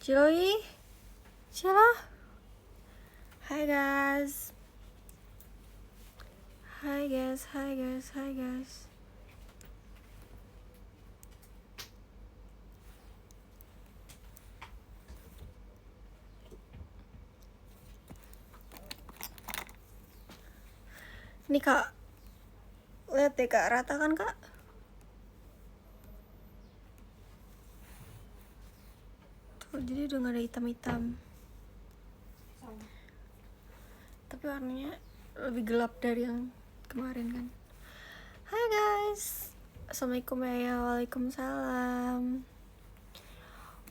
Chloe? Cilo? Hi guys. Hi guys. Nih kak, lihat deh kak, rata kan kak? Tuh, jadi udah gak ada hitam-hitam. Tapi warnanya lebih gelap dari yang kemarin kan. Hai guys. Assalamualaikum ya. Waalaikumsalam.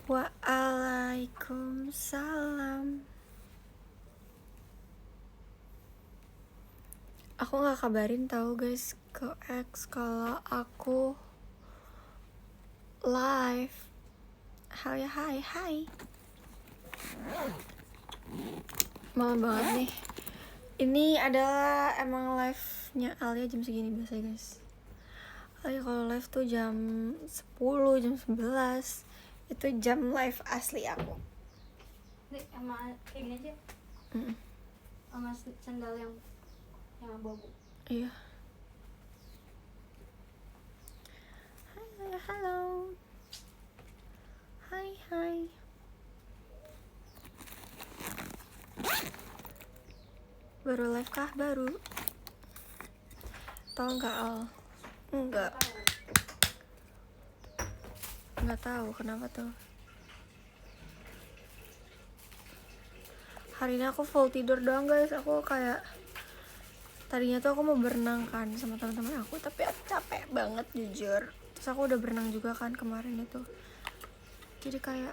Waalaikumsalam. Aku gak kabarin tahu guys ke X kalau aku live. Hai. Malam banget nih. Ini adalah emang live-nya Alia jam segini biasa guys. Alia kalau live tuh jam 10, jam 11. Itu jam live asli aku. Nih, sama ini aja. Sama sandal yang abu-abu. Iya. Halo. Hai. Baru live kah? Baru. Tahu nggak Al? Nggak tahu kenapa tuh. Hari ini aku full tidur doang guys. Aku kayak tadinya tuh aku mau berenang kan sama teman-teman aku, tapi aku capek banget jujur. Terus aku udah berenang juga kan kemarin itu. Jadi kayak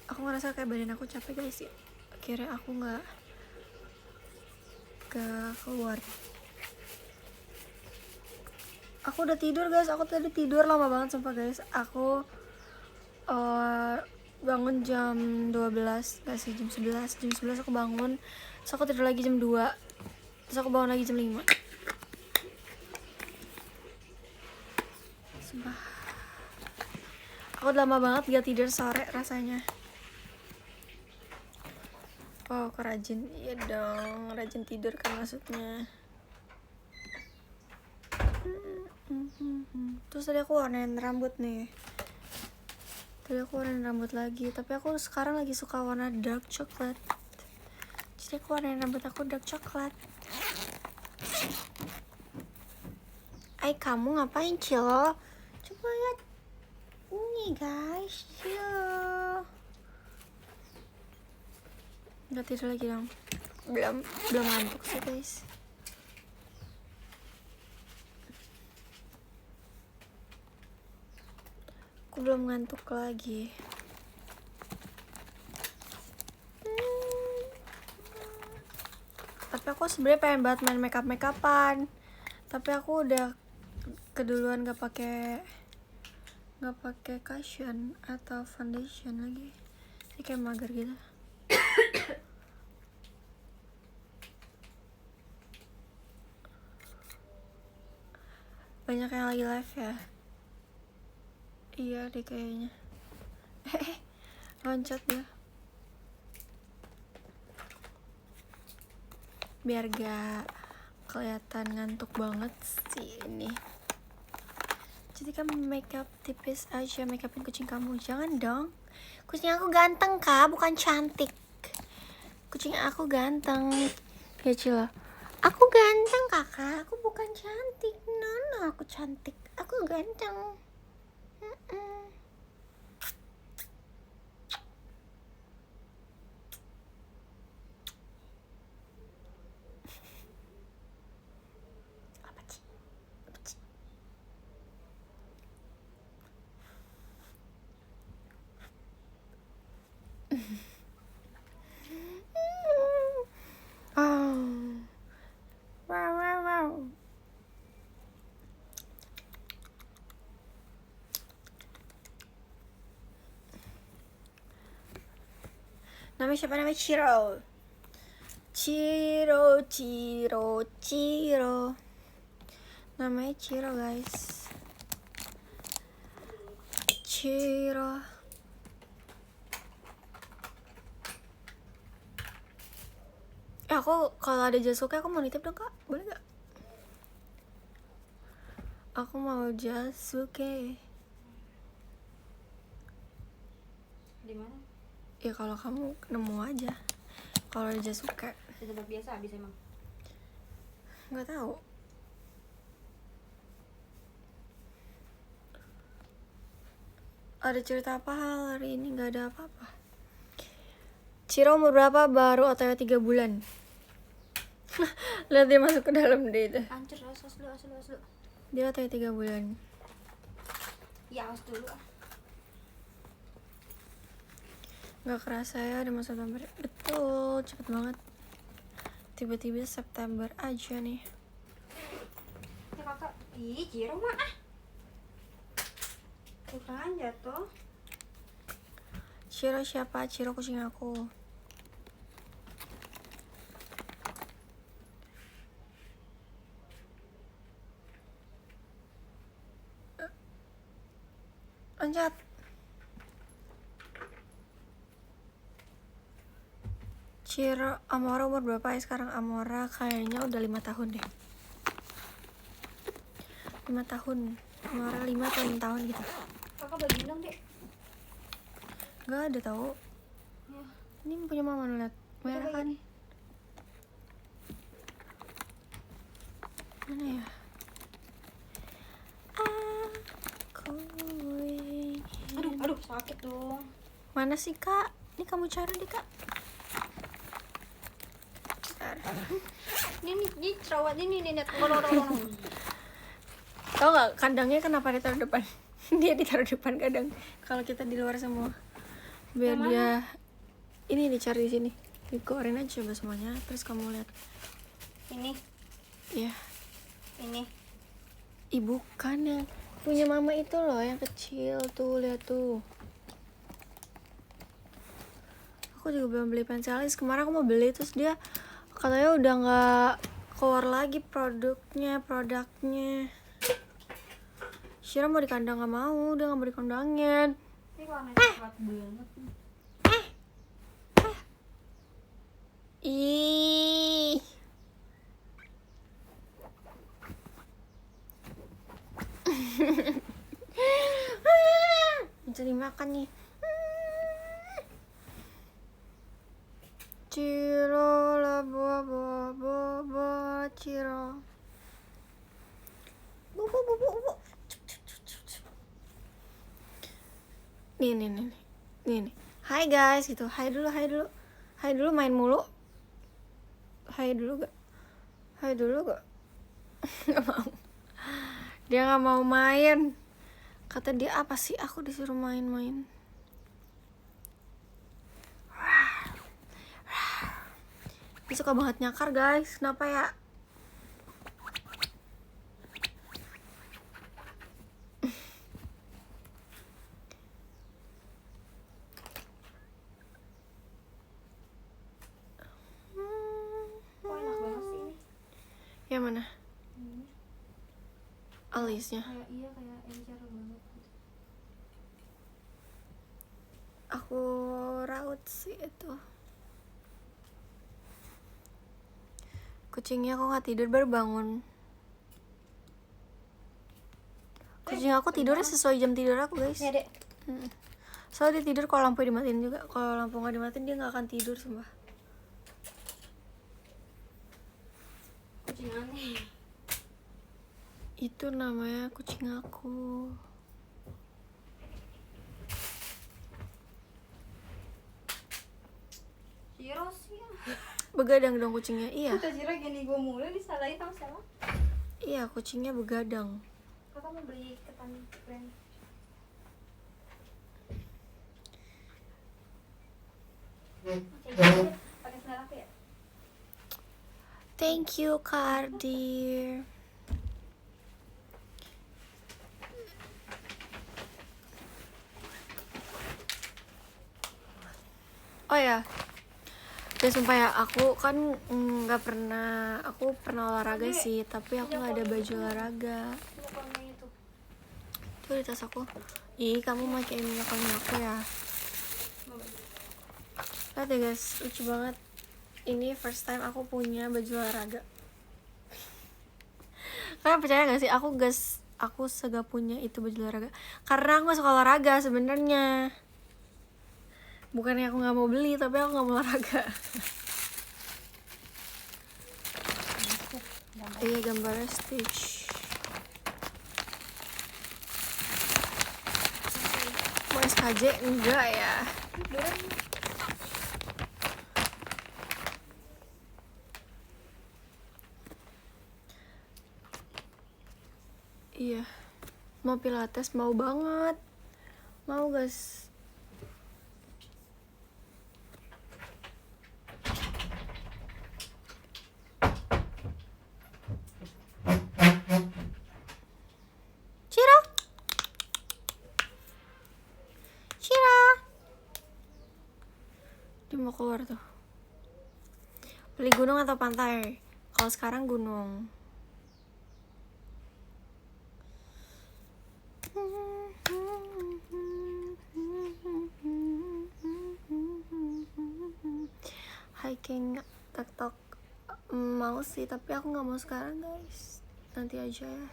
aku ngerasa kayak badan aku capek guys ya. Akhirnya aku nggak keluar. Aku udah tidur guys. Aku tadi tidur lama banget sumpah guys. Aku bangun jam 12, gak sih, jam 11 aku bangun. Terus aku tidur lagi jam 2. Terus aku bangun lagi jam 5. Sumpah, aku udah lama banget gak tidur sore rasanya. Oh, aku rajin. Iya dong, rajin tidur kan maksudnya. Terus tadi aku warnain rambut nih. Tadi aku warnain rambut lagi, tapi aku sekarang lagi suka warna dark chocolate. Jadi aku warnain rambut aku dark chocolate. Kamu ngapain Cil? Coba lihat ini guys, Cil. Nggak tidur lagi dong. Belum ngantuk sih guys. Aku belum ngantuk lagi. Tapi aku sebenarnya pengen banget main makeup-makeupan. Tapi aku udah keduluan gak pakai cushion atau foundation lagi. Jadi kayak mager gitu. Banyak yang lagi live ya. Iya deh kayaknya. Loncat ya. Biar gak kelihatan ngantuk banget sih ini. Jadi kan makeup tipis aja, makeupin kucing kamu. Jangan dong. Kucing aku ganteng kak, bukan cantik. Kucing aku ganteng. Ya Cila. Aku ganteng kakak, aku bukan cantik. No, aku cantik. Aku ganteng. Apa sih? Oh. Wow. Namanya siapa? Namanya Ciro. Namanya Ciro guys. Ciro. Aku kalau ada Jasuke aku mau nitip dong kak, boleh gak? Aku mau Jasuke. Di mana? Ya kalau kamu nemu aja. Kalau ada Jasuke. Di tempat biasa habis emang. Nggak tahu. Ada cerita apa hal hari ini? Nggak ada apa-apa. Ciro umur berapa? Baru OTW 3 bulan. Lihat dia masuk ke dalam deh itu. Hancur, awas dulu. Dia OTW 3 bulan. Ya awas dulu ah. Nggak kerasa ya udah masuk September. Betul, cepet banget. Tiba-tiba September aja nih. Ya kakak, ih Ciro mah ah. Bukan jatuh. Ciro siapa? Ciro kucing aku. Loncat. Ciro, Amora umur berapa ya sekarang? Amora kayaknya udah 5 tahun deh. 5 tahun. Amora 5 atau 6 tahun gitu. Kakak bagiin dong dek. Gak ada tahu. Ya. Ini punya mama lihat. Merah kan? Mana ya? Aku ingin. Aduh sakit dong. Mana sih kak? Ini kamu cari deh kak. Bentar. Ini cerawat ini lihat. Tau gak kandangnya kenapa ditaruh depan? Dia ditaruh depan kadang. Kalau kita di luar semua. Biar Yang dia ini dicari di sini. Dikeluarin aja coba semuanya. Terus kamu lihat. Ini, Ya. ini. Ibu kan yang punya mama itu loh yang kecil tuh, lihat tuh. Aku juga belum beli pensialis. Kemarin aku mau beli terus dia katanya udah nggak keluar lagi produknya. Shira mau di kandang nggak mau, dia nggak mau dikandangin. Ini warna coklat banget. Ih. Jadi makan nih. Ciro la bobo Ciro. Bobo. Nih. Hai guys gitu. Hai dulu main mulu. Hai dulu gak? Gak mau. Dia gak mau main. Kata dia apa sih aku disuruh main-main. Dia suka banget nyakar guys. Kenapa ya? Kok enak banget sih ini? Yang mana? Ini. Alisnya. Kayak encer banget. Aku raut sih itu. Kucingnya kok gak tidur, baru bangun. Kucing aku tidurnya sesuai jam tidur aku guys. Nih dek. Soalnya dia tidur kalau lampu dimatiin juga. Kalau lampu gak dimatiin dia gak akan tidur sumpah. Kucing aneh. Itu namanya kucing aku. Ciro sih ya. Begadang dong kucingnya. Iya. Kita Ciro gini gue mulu disalahin sama siapa? Iya kucingnya begadang. Kakak mau beli ketan brand. Oke, pakai sandal aku ya? Thank you Kardi. Oh ya, ya sumpah ya, aku kan nggak pernah, aku pernah olahraga sih, tapi aku nggak ada baju olahraga. Minyak wangi itu. Tuh di tas aku. Ih, kamu pakai minyak wangi aku ya? Mau beli. Lihat ya guys, lucu banget. ini first time aku punya baju olahraga. Kalian percaya gak sih aku segak punya itu baju olahraga? Karena aku gak suka olahraga sebenarnya. Bukannya aku nggak mau beli, tapi aku nggak mau olahraga. Iya, gambarnya Stitch. Mau SKJ enggak ya? Iya, mau pilates, mau banget. Mau guys. Cira, Cira, dia mau keluar tuh. Beli gunung atau pantai? Kalau sekarang gunung. Hiking TikTok mau sih, tapi aku nggak mau sekarang guys, nanti aja ya.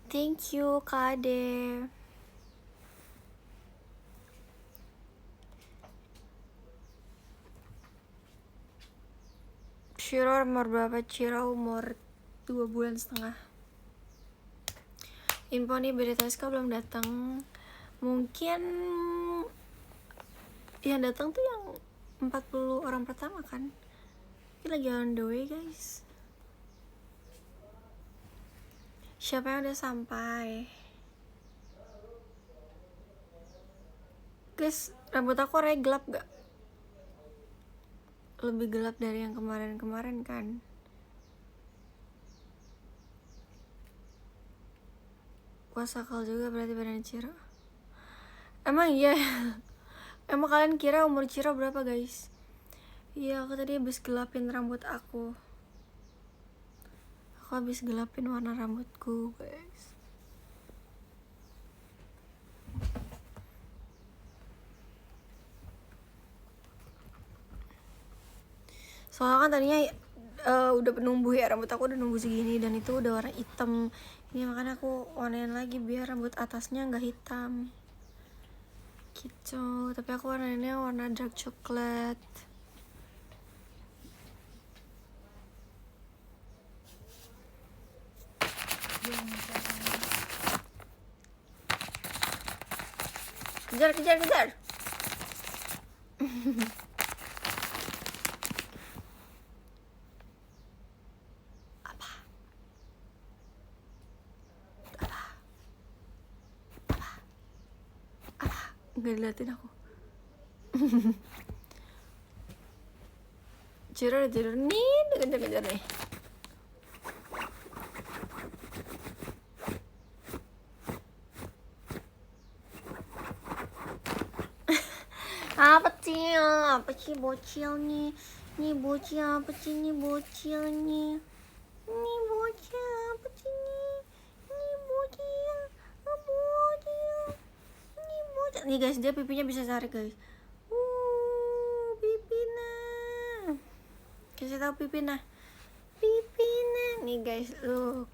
Thank you Kade. Ciro umur berapa? Ciro umur 2,5 bulan. Info nih, berita SK belum datang. Mungkin yang datang tuh yang 40 orang pertama kan. Ini lagi on the way guys. Siapa yang udah sampai? Guys, rambut aku warnanya gelap gak? Lebih gelap dari yang kemarin-kemarin kan. Wasakal juga berarti badan Ciro. Emang iya? Emang kalian kira umur Ciro berapa guys? Iya, aku tadi habis gelapin rambut aku. Aku habis gelapin warna rambutku guys. Soalnya kan tadinya udah penumbuh ya, rambut aku udah numbuh segini dan itu udah warna hitam. Ini makanya aku warnain lagi biar rambut atasnya nggak hitam gitu. Tapi aku warnainnya warna dark coklat. Kejar. Nggak diliatin aku. Ciro udah tidur nih, kejar nih. Apa sih bocil nih? Nih bocil apa sih nih bocil nih? Nih bocil apa sih nih? Nih bocil. Nih guys, dia pipinya bisa tarik guys. Pipina. Kasih tahu Pipina. Nih guys, look.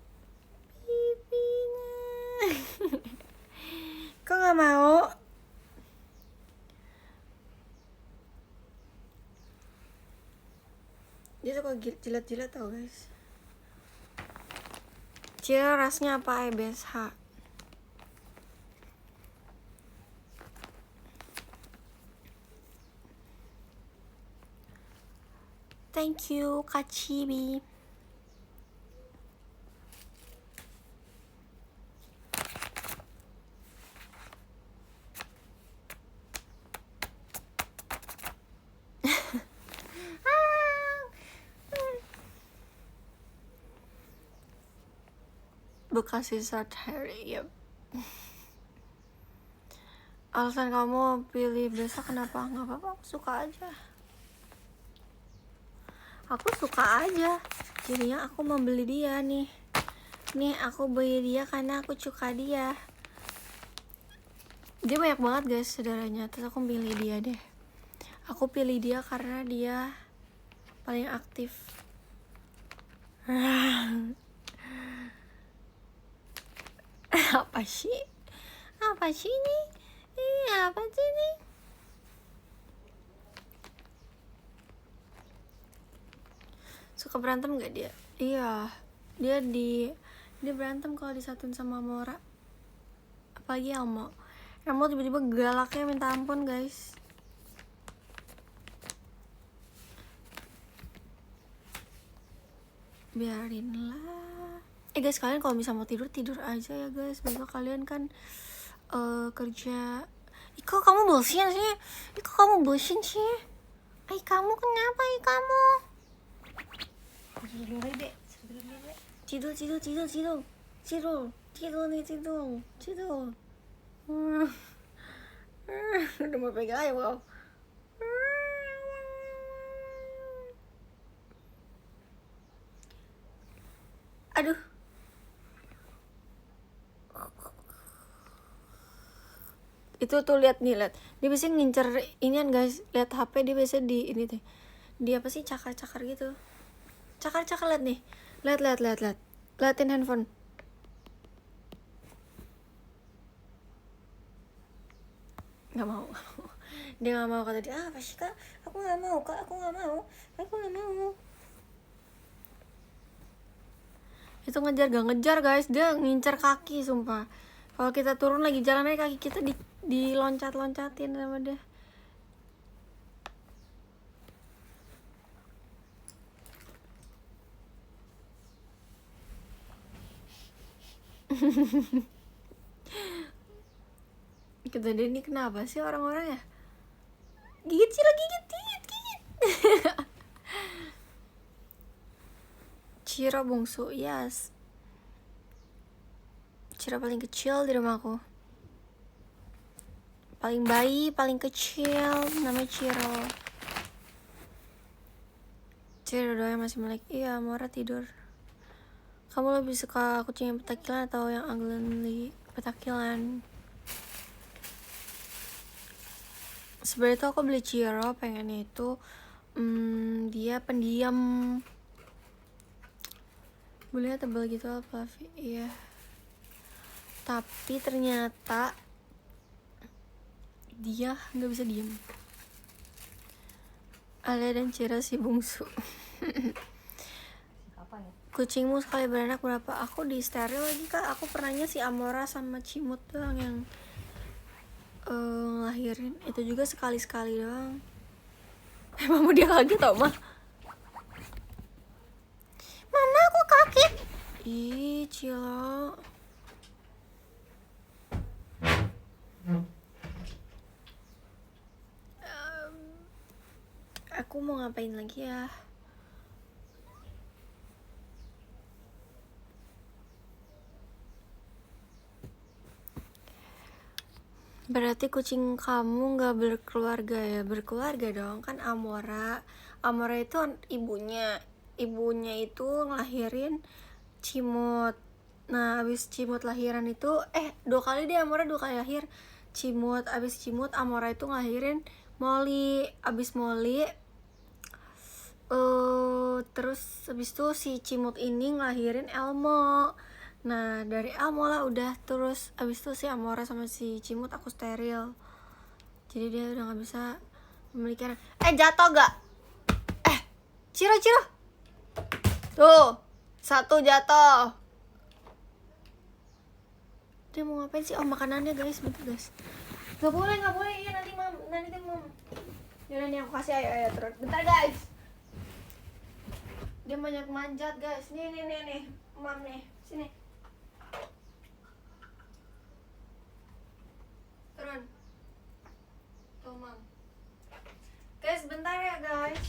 Pipina. Kok nggak mau? Dia suka jilat-jilat tau guys. Ciro rasnya apa? EBSH. Thank you Kak Cibi. Bekasi Sathari, yep. Alasan kamu pilih besok kenapa? Nggak apa-apa, aku suka aja. Jadinya aku membeli dia nih. Nih aku beli dia karena aku suka dia. Dia banyak banget guys saudaranya. Terus aku pilih dia deh. Aku pilih dia karena dia paling aktif. Apa sih? Apa sih ini? Apa sih ini? Suka berantem gak dia? Iya. Dia berantem kalau disatuin sama Mora. Apalagi Elmo. Elmo tiba-tiba galaknya minta ampun guys. Biarinlah. Guys, kalian kalau bisa mau tidur aja ya guys. Besok kalian kan kerja. Kok kamu bosan sih? Kok kamu bosan sih? Kamu kenapa kamu? Tidur udah mau pegang aja wow. Aduh. Itu tuh lihat nih, lihat. Dia biasanya ngincer inian guys. Lihat HP dia biasa di ini teh. Dia apa sih cakar-cakar gitu. Cakar-cakar lihat nih. Lihat. Liatin handphone. Nggak mau. Dia nggak mau, kata dia. Apa sih kak? Aku nggak mau kak. Aku nggak mau. Itu ngejar gak ngejar guys, dia ngincar kaki sumpah. Kalau kita turun lagi jalan aja kaki kita diloncat-loncatin sama dia. Kata dia, ini kenapa sih orang-orang ya? Gigit sih lagi, gigit. Ciro bungsu, yes. Ciro paling kecil di rumahku. Paling bayi, paling kecil, namanya Ciro. Ciro doang masih melek. Iya, Mora tidur. Kamu lebih suka kucing yang petakilan atau yang ugly petakilan? Sebenarnya tuh aku beli Ciro, pengennya itu dia pendiam. Bulunya tebal gitu apa? Iya. Tapi ternyata dia nggak bisa diem. Alia dan Ciro si bungsu. Kucingmu sekali beranak berapa? Aku di steril lagi kak. Aku pernahnya si Amora sama Cimut doang yang lahirin. Itu juga sekali-sekali doang. Emang dia kaget tau mah. Mama aku kaget. Ih Cilo. Aku mau ngapain lagi ya? Berarti kucing kamu gak berkeluarga ya? Berkeluarga dong, kan Amora itu ibunya itu ngelahirin Cimut. Nah abis Cimut lahiran itu 2 kali deh Amora 2 kali lahir. Cimut, abis Cimut Amora itu ngelahirin Molly. Abis Molly terus abis itu si Cimut ini ngelahirin Elmo. Nah dari Elmo lah udah. Terus abis itu si Amora sama si Cimut aku steril. Jadi dia udah gak bisa memiliki anak. Jatuh gak? Ciro tuh 1 jatuh. Dia mau ngapain sih? Makanannya guys, bentar guys. Gak boleh, iya nanti mam. Yaudah nih aku kasih ayo terus. Bentar guys. Dia banyak manjat guys. Nih mam nih, sini. Turun. Tuh mam. Guys bentar ya guys.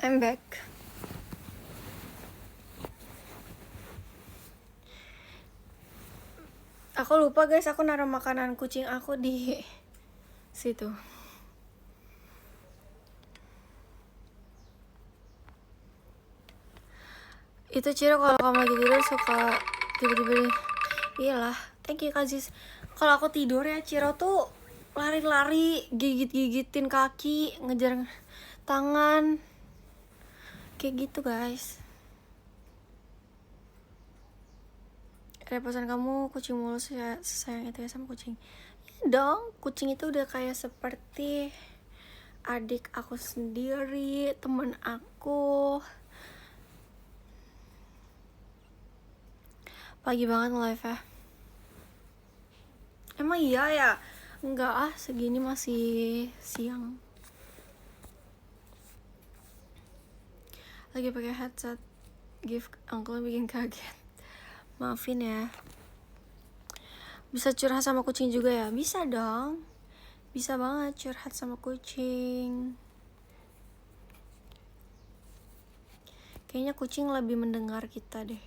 I'm back. Aku lupa guys, aku naruh makanan kucing aku di situ. Itu Ciro kalau kamu lagi tidur suka tiba-tiba iyalah, thank you Kak Ziz. Kalau aku tidur ya Ciro tuh lari-lari, gigit-gigitin kaki, ngejar tangan. Kayak gitu guys. Reposan kamu kucing mulus ya, sayang itu ya sama kucing. Ya dong, kucing itu udah kayak seperti adik aku sendiri, temen aku. Pagi banget nge-live ya. Emang iya ya? Enggak ah, segini masih siang. Lagi pakai headset, gift uncle bikin kaget. Maafin ya. Bisa curhat sama kucing juga ya? Bisa dong. Bisa banget curhat sama kucing. Kayaknya kucing lebih mendengar kita deh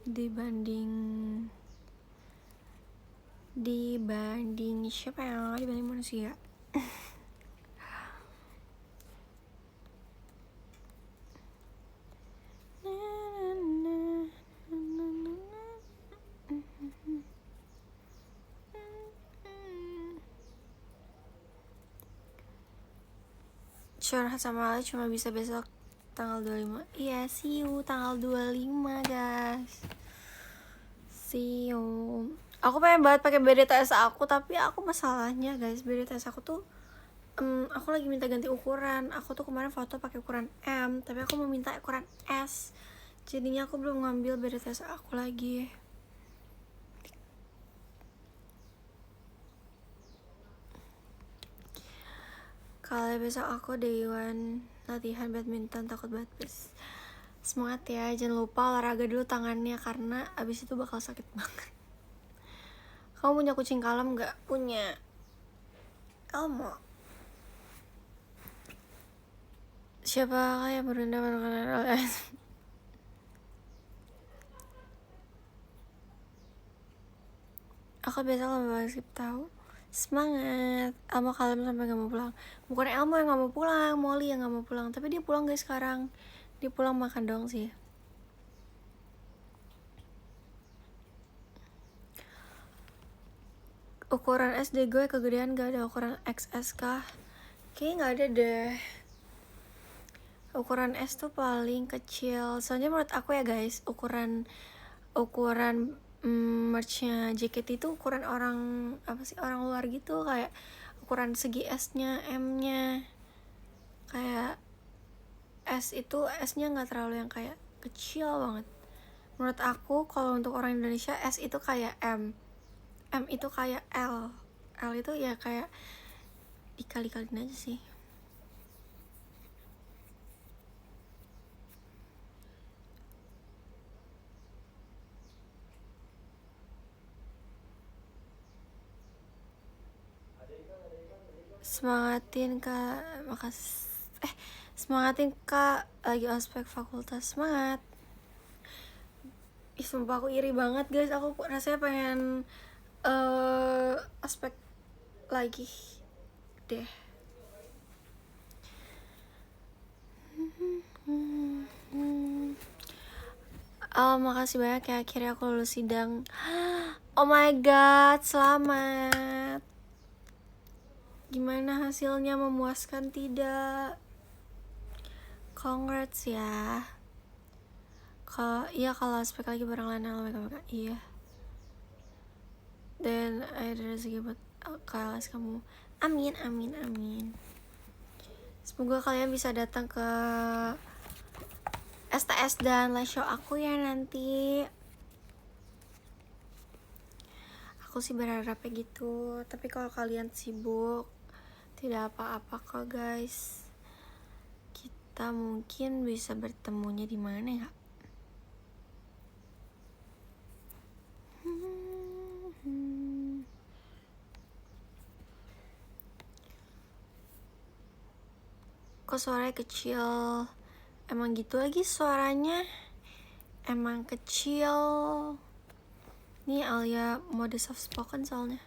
dibanding siapa ya? Dibanding manusia. Curhat sama Ali cuma bisa besok tanggal 25. Iya, see you tanggal 25 guys. See you. Aku pengen banget pakai BDTS aku, tapi aku masalahnya guys, BDTS aku tuh aku lagi minta ganti ukuran. Aku tuh kemarin foto pakai ukuran M, tapi aku mau minta ukuran S. Jadinya aku belum ngambil BDTS aku lagi. Kalau besok aku day one latihan badminton, takut banget guys. Semangat ya, jangan lupa olahraga dulu tangannya karena abis itu bakal sakit banget. Kamu punya kucing kalem gak? Punya. Elmo. Siapa yang berendam makanan oleh aku biasa lama banget skip tahu. Semangat. Elmo kalem sampai gak mau pulang. Bukan Elmo yang gak mau pulang, Molly yang gak mau pulang. Tapi dia pulang guys sekarang. Dia pulang makan dong sih. Ukuran SD gue kegedean, gak ada ukuran XS kah? Kayaknya gak ada deh. Ukuran S tuh paling kecil. Soalnya menurut aku ya guys, ukuran merchnya JKT itu ukuran orang apa sih, orang luar gitu, kayak ukuran segi S-nya, M-nya. Kayak S itu S-nya nggak terlalu yang kayak kecil banget. Menurut aku kalau untuk orang Indonesia S itu kayak M itu kayak L itu ya kayak dikali-kaliin aja sih. Semangatin kak, makasih. Semangatin kak, lagi ospek fakultas, semangat. Sumpah aku iri banget guys, aku rasanya pengen ospek lagi deh. Makasih banyak ya, akhirnya aku lulus sidang. Oh my god, selamat. Gimana hasilnya, memuaskan tidak? Congrats ya. Kalau aspek lagi bareng Lana, iya. Dan ada rezeki buat kelas kamu. Amin, amin, amin. Semoga kalian bisa datang ke STS dan live show aku ya nanti. Aku sih berharapnya gitu, tapi kalau kalian sibuk tidak apa-apa kok guys. Kita mungkin bisa bertemunya di mana ya? Kok suaranya kecil? Emang gitu lagi suaranya? Emang kecil. Nih Alia mode soft spoken soalnya.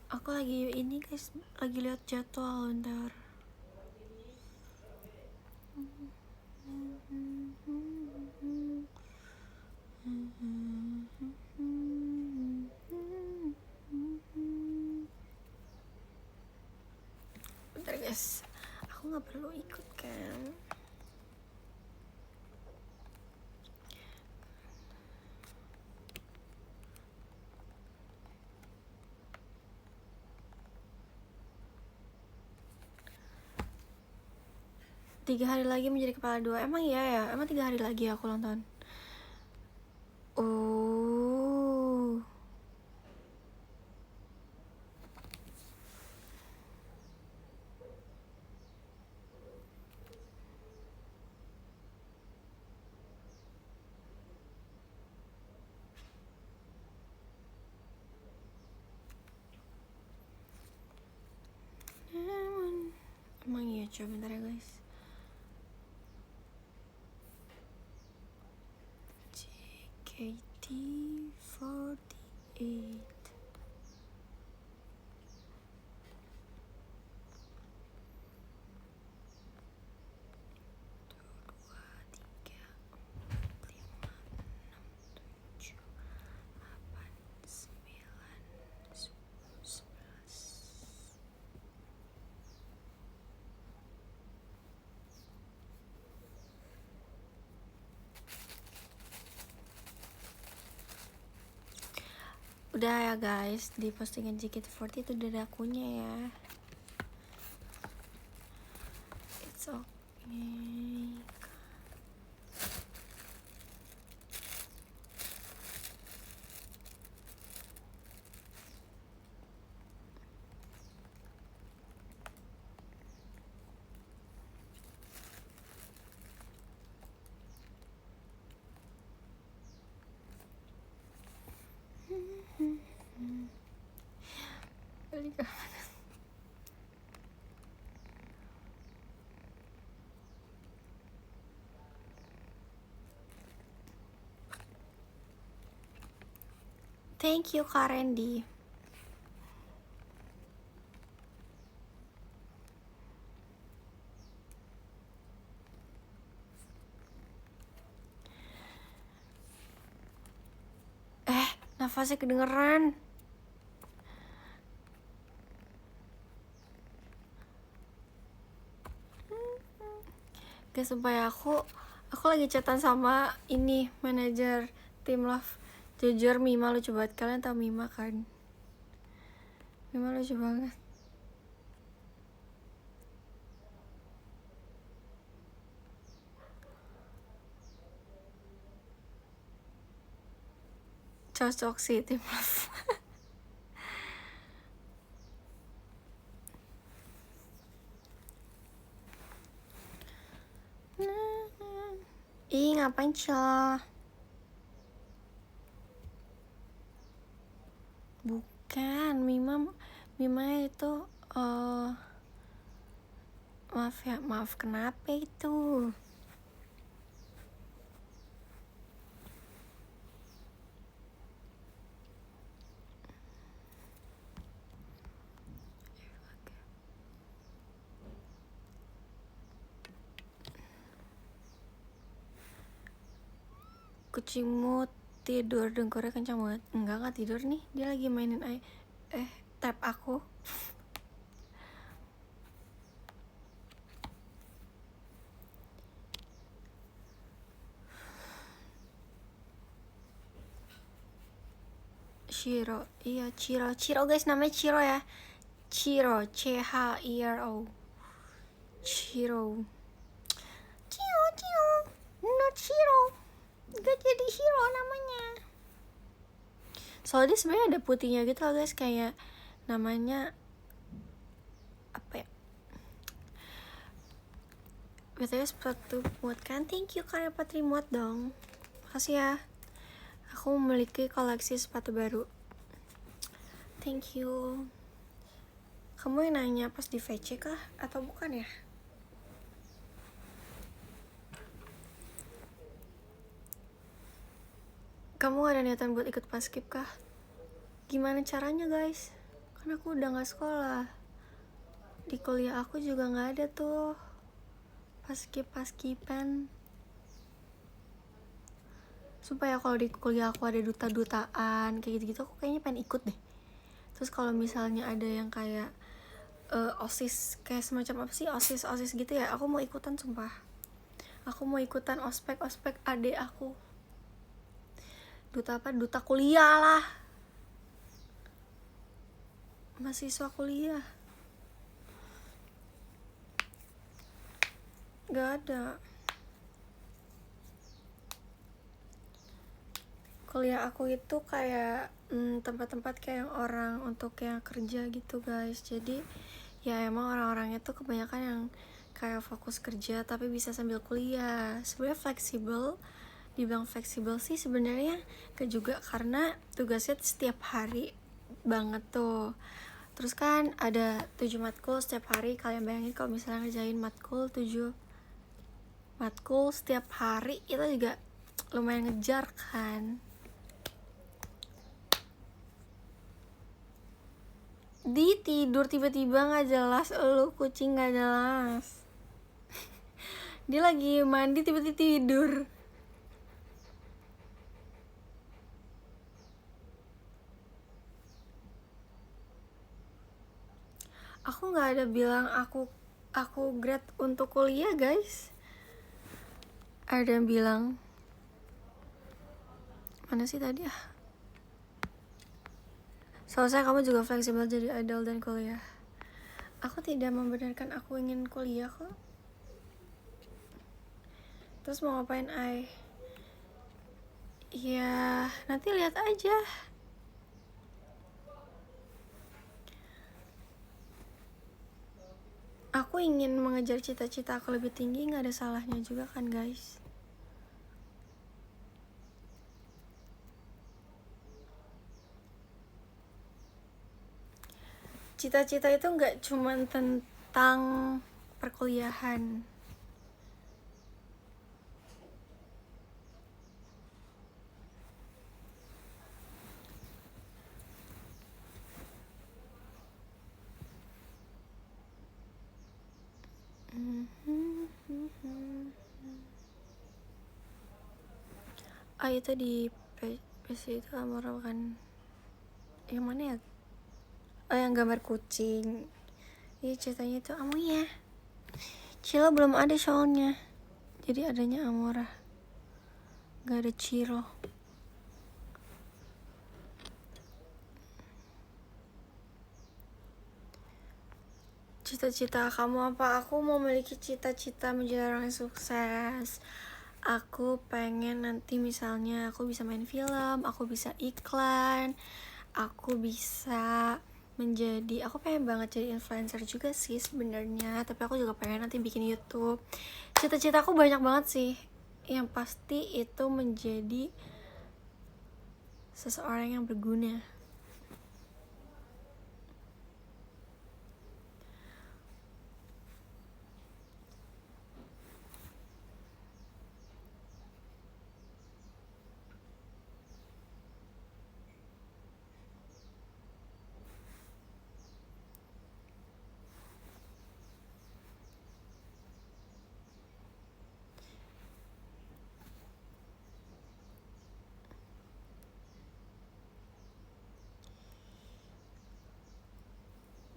Aku lagi ini guys, lagi lihat jadwal bentar. Bentar guys, aku nggak perlu ikut kan? Tiga hari lagi menjadi kepala dua. Emang iya ya? Emang 3 hari lagi aku ulang tahun? Oh. Emang iya, coba bentar ya guys. JKT48. Udah ya guys, di postingan JKT48 itu udah ada akunya ya. It's okay. Thank you Kak Randy. Nafasnya kedengeran. Guys, supaya aku lagi chatan sama ini manajer tim Love. Jujur Mima lucu banget. Kalian tau Mima kan? Mima lucu banget. Cocok sih tim Love. Ih, ngapain Cil? Bukan, Mima itu maaf ya, maaf kenapa itu? Kucingmu tidur, dengkurnya kencang banget. Enggak tidur nih, dia lagi mainin tap aku. Ciro, iya Ciro guys, namanya Ciro ya. Ciro, CHIRO. Shiro. Not Shiro. Gak jadi Shiro namanya. Soalnya sebenarnya ada putihnya gitu loh guys, kayak namanya apa ya? BTW sepatu muat kan? Thank you Kak Patri, muat dong. Makasih ya. Aku memiliki koleksi sepatu baru. Thank you. Kamu yang nanya pas di VC kah? Atau bukan ya? Kamu ada niatan buat ikut paskib kah? Gimana caranya guys? Kan aku udah gak sekolah. Di kuliah aku juga gak ada tuh paskiban. Sumpah ya, kalau di kuliah aku ada duta-dutaan kayak gitu-gitu, aku kayaknya pengen ikut deh. Terus kalau misalnya ada yang kayak OSIS, kayak semacam apa sih, OSIS gitu ya, aku mau ikutan sumpah. Aku mau ikutan ospek adek aku. Duta apa? Duta kuliah lah. Mahasiswa kuliah. Gak ada. Kuliah aku itu kayak tempat-tempat kayak orang untuk yang kerja gitu guys. Jadi ya emang orang-orangnya tuh kebanyakan yang kayak fokus kerja tapi bisa sambil kuliah. Sebenarnya fleksibel, dibilang fleksibel sih sebenarnya gak juga, karena tugasnya setiap hari banget tuh. Terus kan ada 7 matkul setiap hari. Kalian bayangin kalau misalnya ngerjain matkul 7 matkul setiap hari, itu juga lumayan ngejar kan. Di tidur tiba-tiba gak jelas, lu kucing gak jelas. Dia lagi mandi tiba-tiba tidur. Aku gak ada bilang aku grad untuk kuliah guys. Ada yang bilang, mana sih tadi ya? Soalnya kamu juga fleksibel jadi idol dan kuliah. Aku tidak membenarkan aku ingin kuliah kok. Terus mau ngapain Ai? Ya nanti lihat aja. Aku ingin mengejar cita-cita aku lebih tinggi, gak ada salahnya juga kan guys. Cita-cita itu gak cuma tentang perkuliahan. Itu di PC itu Amora kan. Yang mana ya? Yang gambar kucing. Iya ceritanya itu Amoya. Cilo belum ada soalnya, jadi adanya Amora, gak ada Ciro. Cita-cita kamu apa? Aku mau memiliki cita-cita menjadi orang yang sukses. Aku pengen nanti misalnya aku bisa main film, aku bisa iklan, aku bisa aku pengen banget jadi influencer juga sih sebenarnya, tapi aku juga pengen nanti bikin YouTube. Cita-cita aku banyak banget sih. Yang pasti itu menjadi seseorang yang berguna.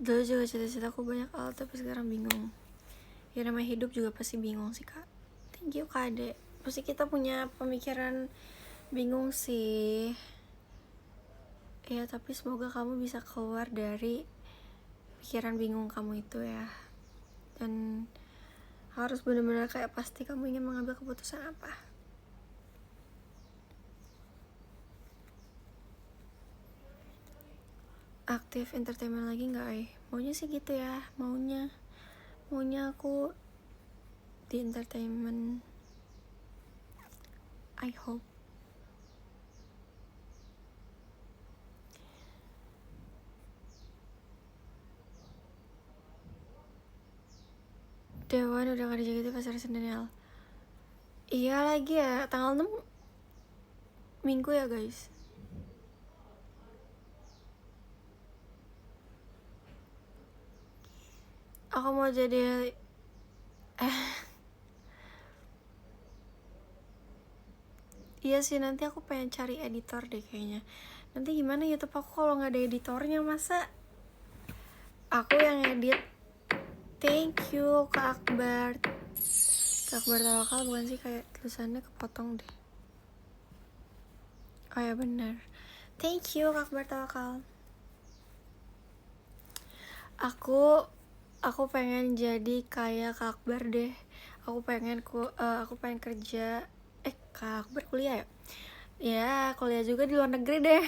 Dulu juga cita-citaku banyak hal, tapi sekarang bingung. Ya namanya hidup juga pasti bingung sih kak. Thank you kak Ade. Pasti kita punya pemikiran bingung sih. Ya tapi semoga kamu bisa keluar dari pikiran bingung kamu itu ya. Dan Harus benar-benar kayak pasti kamu ingin mengambil keputusan apa. Aktif entertainment lagi nggak? Maunya sih gitu ya, maunya aku di entertainment. I hope. Dewan udah gak di JKT Pasar Senen. Iya lagi ya, tanggal 6 Minggu ya guys. Aku mau jadi iya sih, nanti aku pengen cari editor deh kayaknya. Nanti gimana YouTube aku kalau nggak ada editornya, masa aku yang edit. Thank you Kak Akbar. Kak Akbar Tawakal bukan sih, kayak tulisannya kepotong deh. Oh ya benar. Thank you Kak Akbar Tawakal. Aku pengen jadi kayak Kak Akbar deh. Aku pengen kerja. Kak Akbar kuliah ya? Ya kuliah juga di luar negeri deh.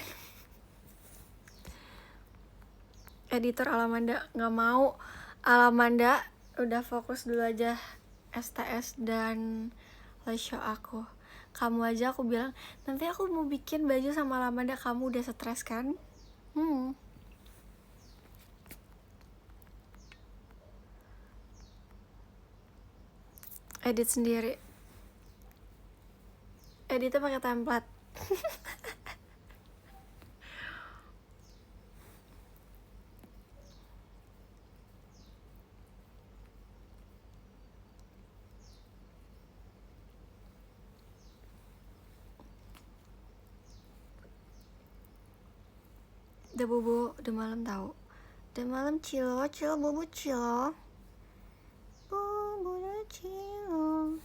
Editor Alamanda nggak mau. Alamanda udah fokus dulu aja STS dan live show aku. Kamu aja aku bilang nanti aku mau bikin baju sama Alamanda, kamu udah stres kan? Edit sendiri. Editnya pakai template. Udah bobo, udah malam tau. Udah malam cilo, bobo cilo. Bobo udah cilo.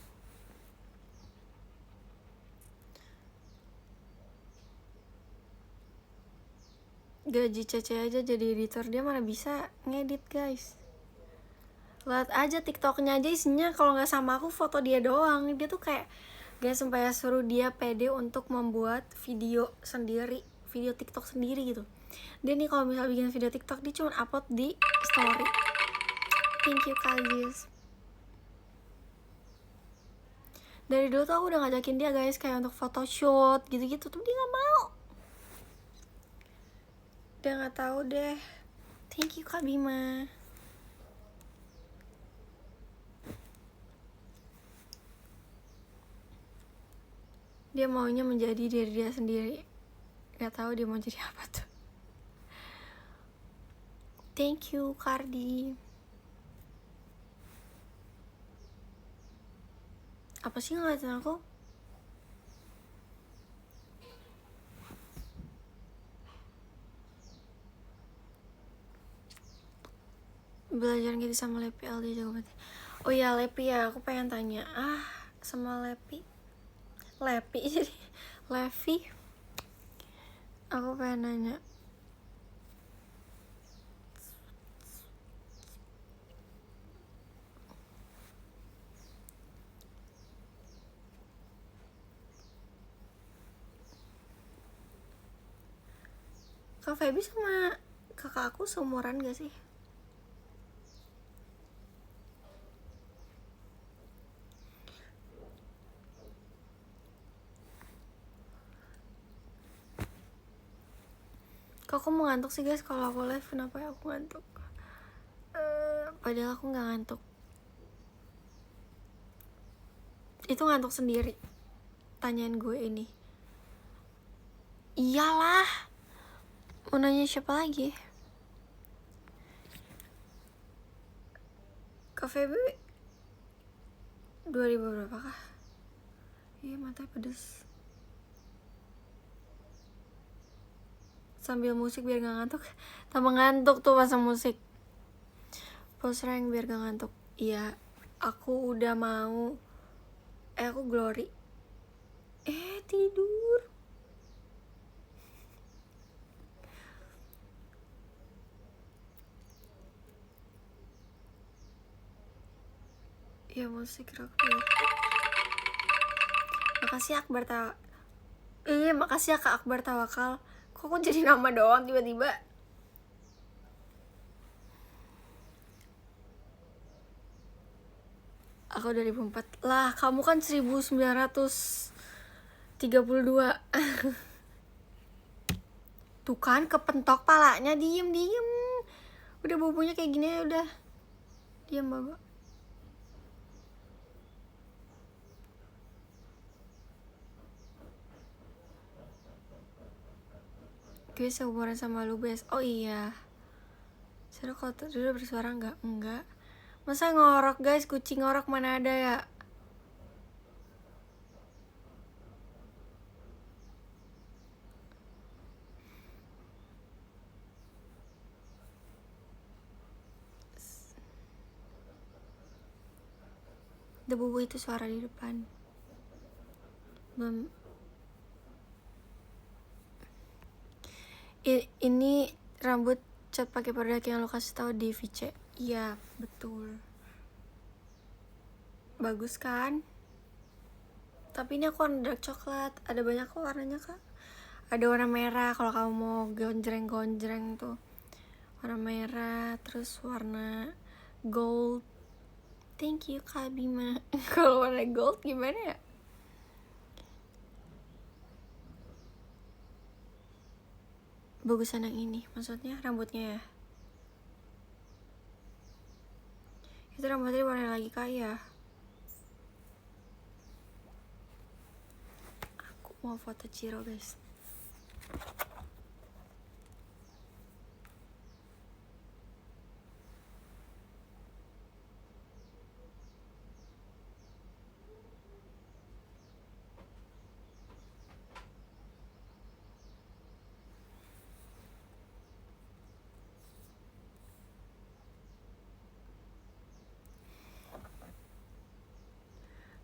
Gaji Cece aja jadi editor, dia mana bisa ngedit guys. Lihat aja TikToknya aja isinya kalau nggak sama aku foto dia doang. Dia tuh kayak guys sampai suruh dia pede untuk membuat video sendiri, video TikTok sendiri gitu. Dia nih kalau misal bikin video TikTok dia cuma upload di story. Thank you Kajis. Dari dulu tuh aku udah ngajakin dia guys kayak untuk photoshoot gitu-gitu, tapi dia nggak mau. Dia nggak tahu deh. Thank you Kak Bima. Dia maunya menjadi diri dia sendiri. Gak tahu dia mau jadi apa tuh. Thank you Cardi. Apa sih ngeliatin aku? Belajar gitu sama Lepi Aldi jago banget. Oh ya Lepi ya, aku pengen tanya sama Lepi jadi Levi. Aku pengen nanya, Kak Feby sama kakak aku seumuran gak sih? Kok aku mau ngantuk sih guys kalau aku live? Kenapa ya aku ngantuk? Padahal aku gak ngantuk. Itu ngantuk sendiri. Tanyain gue ini. Iyalah. Mau nanya siapa lagi? Kak Feby 2000 berapa kah? Iya matanya pedes. Sambil musik biar gak ngantuk. Tambah ngantuk tuh pasang musik. Post rank biar gak ngantuk. Iya, aku udah mau. Aku glory. Tidur. Ya musik rock dulu. Makasih Akbar makasih ya Kak Akbar Tawakal. Kok aku jadi nama doang tiba-tiba? Aku 2004. Lah, kamu kan 1932. Tuh kan kepentok palanya, diem. Udah bobonya kayak gini ya udah. Diem Baba. Gue seumuran sama lu, Bes. Oh iya. Seru kalau dulu bersuara enggak? Enggak. Masa ngorok guys, kucing ngorok mana ada ya? Debu itu suara di depan. Ini rambut cat pakai produk yang lo kasih tahu di VC. Iya, betul. Bagus kan? Tapi ini aku warna dark coklat. Ada banyak kok warnanya, Kak. Ada warna merah kalau kamu mau gonjreng tuh. Warna merah, terus warna gold. Thank you Kak Bima. Kalau warna gold gimana ya? Bagusan yang ini, maksudnya rambutnya ya. Itu rambutnya warna lagi kaya. Aku mau foto Ciro guys.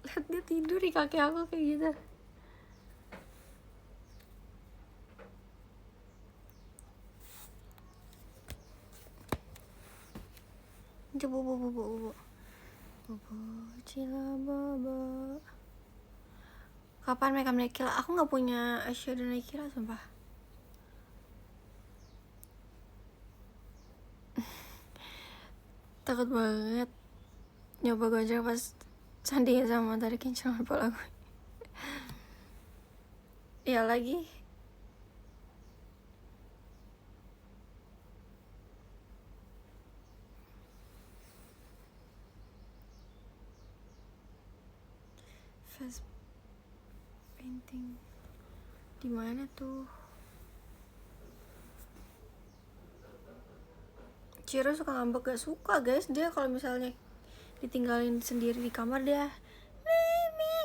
Lihat dia tidur di kaki aku kayak gitu. Coba bobo cila bobo. Kapan makeup Nekila? Aku nggak punya eyeshadow Nekila sumpah. Takut banget nyoba gonjreng pas sandingin sama tadi kinclong kepala gue. Ya lagi. Face painting di mana tuh? Ciro suka ngambek, gak suka guys dia kalau misalnya ditinggalin sendiri di kamar dia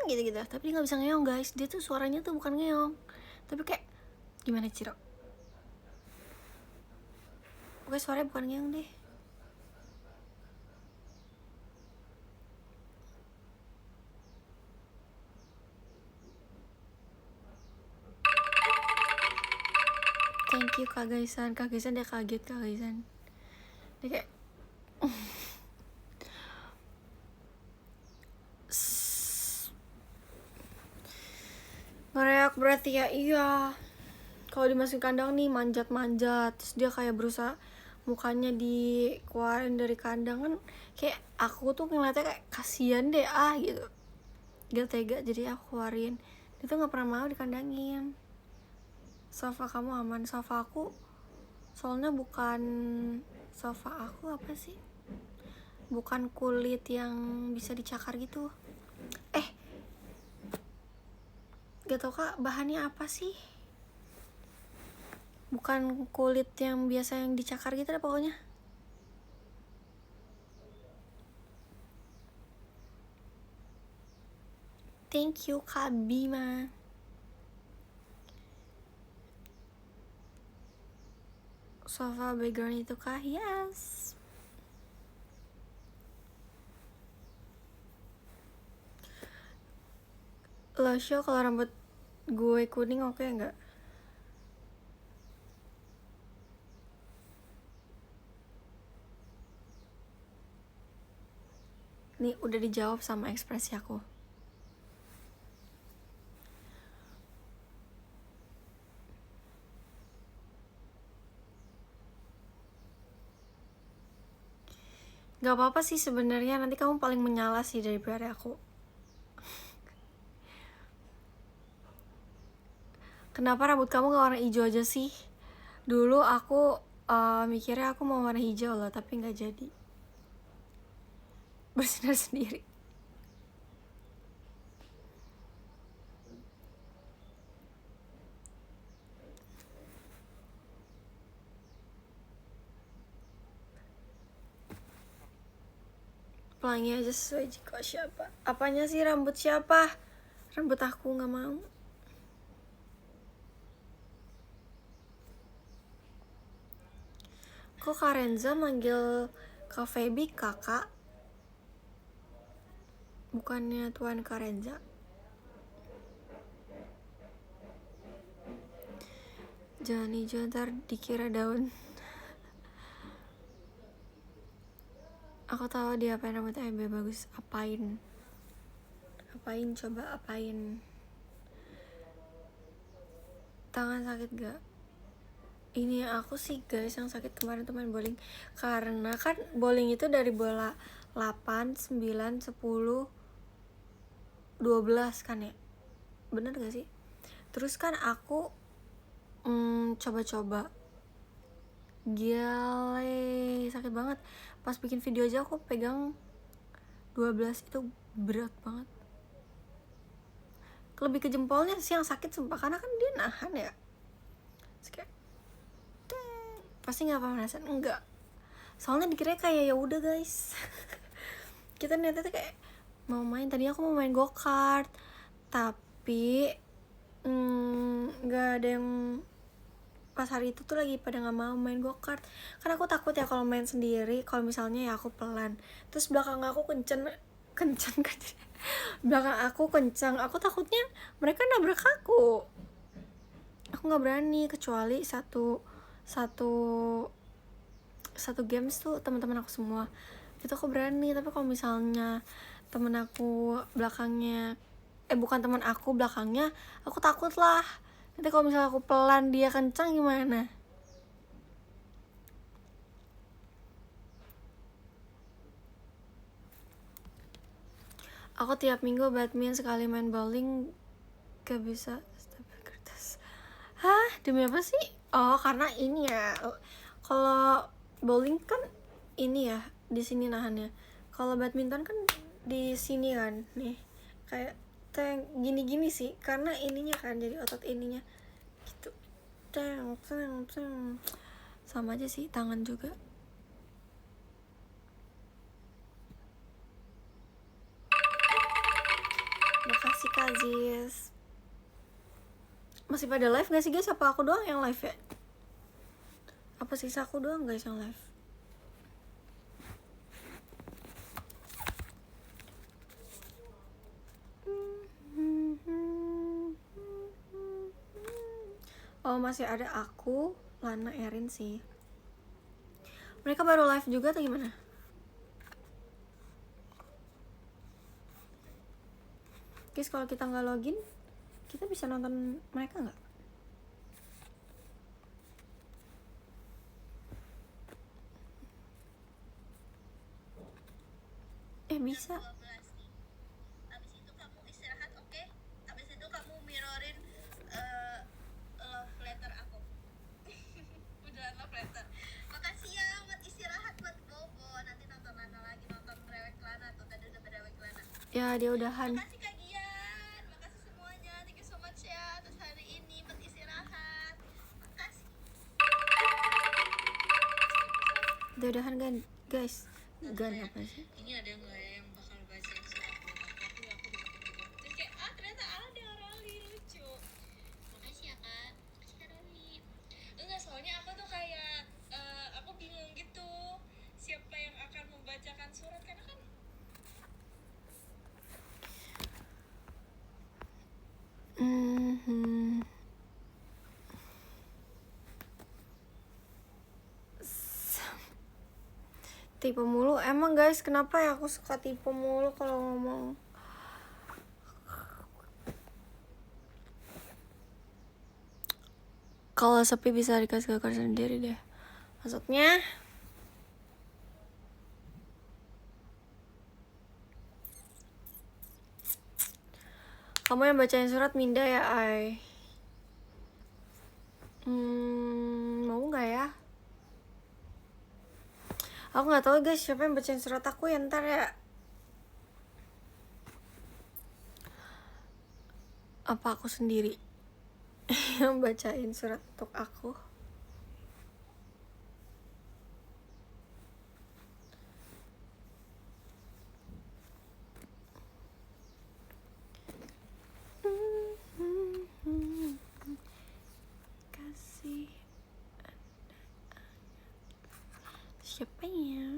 gitu tapi dia nggak bisa ngeong guys. Dia tuh suaranya tuh bukan ngeong tapi kayak gimana Ciro, pokoknya suaranya bukan ngeong deh. Thank you Kak Gaisan dia kaget Kak Gaisan. Dia kayak ngereak berarti ya. Iya, kalau dimasukin kandang nih manjat terus dia kayak berusaha mukanya dikeluarin dari kandang kan. Kayak aku tuh ngeliatnya kayak kasian deh gitu. Dia tega jadi aku keluarin. Dia tuh gak pernah mau dikandangin. Sofa kamu aman. Sofa aku soalnya bukan sofa aku apa sih, bukan kulit yang bisa dicakar gitu. Gak tau Kak bahannya apa sih, bukan kulit yang biasa yang dicakar gitu deh pokoknya. Thank you Kak Bima. Sofa background itu kah? Yes. Lo show kalau rambut gue kuning oke nggak? Nih udah dijawab sama ekspresi aku. Gak apa-apa sih sebenarnya, nanti kamu paling menyala sih daripada aku. Kenapa rambut kamu gak warna hijau aja sih? Dulu aku mikirnya aku mau warna hijau loh, tapi gak jadi. Bersinar sendiri. Pelangi aja sesuai jika siapa. Apanya sih rambut siapa? Rambut aku gak mau. Kok Kak Renza manggil Kak Feby kakak? Bukannya Tuan Kak Renza? Jangan hijau ntar dikira daun. Aku tahu dia apain rambutnya Ebe bagus. Apain? Apain coba apain? Tangan sakit gak? Ini aku sih guys yang sakit kemarin tuh main bowling. Karena kan bowling itu dari bola 8, 9, 10, 12 kan ya? Bener gak sih? Terus kan aku coba-coba. Gile, sakit banget. Pas bikin video aja aku pegang 12, itu berat banget. Lebih ke jempolnya sih yang sakit sumpah, karena kan dia nahan ya. Terus kayak pasti nggak pemanasan, enggak, soalnya dikira kayak ya udah guys. Kita niatnya tuh kayak mau main, tadinya aku mau main go-kart, tapi nggak ada yang pas hari itu tuh lagi pada nggak mau main go-kart, karena aku takut ya kalau main sendiri, kalau misalnya ya aku pelan, terus belakang aku kenceng belakang aku kencang, aku takutnya mereka nabrak aku nggak berani, kecuali satu games tuh teman-teman aku semua itu aku berani. Tapi kalau misalnya temen aku belakangnya bukan teman aku belakangnya, aku takut lah nanti kalau misalnya aku pelan dia kencang gimana. Aku tiap minggu badminton, sekali main bowling gak bisa stapel kertas. Hah, demi apa sih? Oh, karena ini ya, kalau bowling kan ini ya di sini nahannya, kalau badminton kan di sini kan, nih kayak teng gini sih, karena ininya kan jadi otot ininya gitu, teng sama aja sih, tangan juga. Makasih Kak Ziz. Masih pada live gak sih guys? Apa aku doang yang live ya? Apa sisa aku doang guys yang live? Oh masih ada aku, Lana, Erin sih. Mereka baru live juga atau gimana? Guys, kalau kita nggak login, kita bisa nonton mereka nggak? Bisa. Abis itu kamu istirahat, oke? Abis itu kamu mirrorin love letter aku. Udah love letter. Makasih ya buat istirahat, buat bobo. Nanti nonton Lana lagi, nonton Rewek Lana tuh, tadi udah berewek Lana. Ya dia udahan. Makasih Kak Gian, makasih semuanya. Thank you so much ya atas hari ini buat istirahat. Makasih. Dia udahan kan guys? Gan apa sih? Ini ada nggak ya yang bakal baca surat buat aku? Aku terus kayak ternyata ada Rali, lucu. Makasih ya Kak, makasih Kak Rali. Enggak, soalnya aku tuh kayak aku bingung gitu siapa yang akan membacakan surat, karena kan Tipe mulu. Emang guys, kenapa ya aku suka tipe mulu kalau ngomong? Kalau sepi bisa dikasih ke sendiri deh. Maksudnya kamu yang bacain surat Minda ya, Ay? Mau nggak ya? Aku nggak tahu guys siapa yang bacain surat aku ya, ntar ya. Apa aku sendiri yang bacain surat untuk aku? Kasih siapa ya?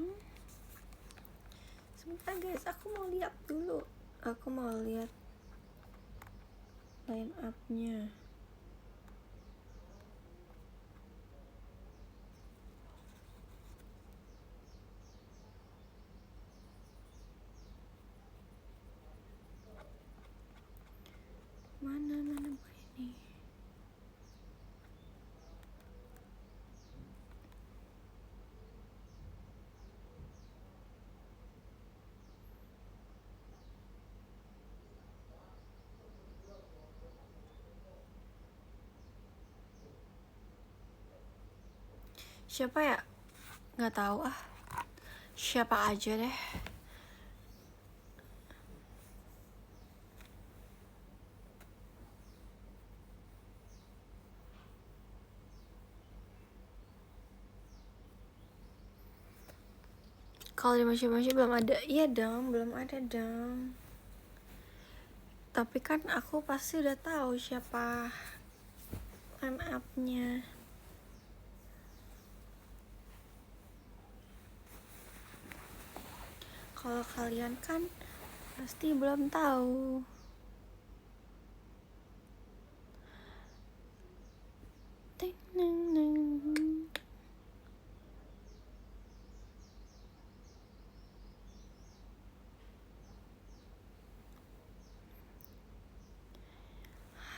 Sebentar guys, aku mau lihat dulu. Aku mau lihat line up-nya. Mana ini? Siapa ya? Nggak tahu ah. Siapa aja deh. Kalau di masih belum ada. Iya dong, belum ada dong. Tapi kan aku pasti udah tahu siapa line up-nya. Kalau kalian kan pasti belum tahu. Ting neng neng.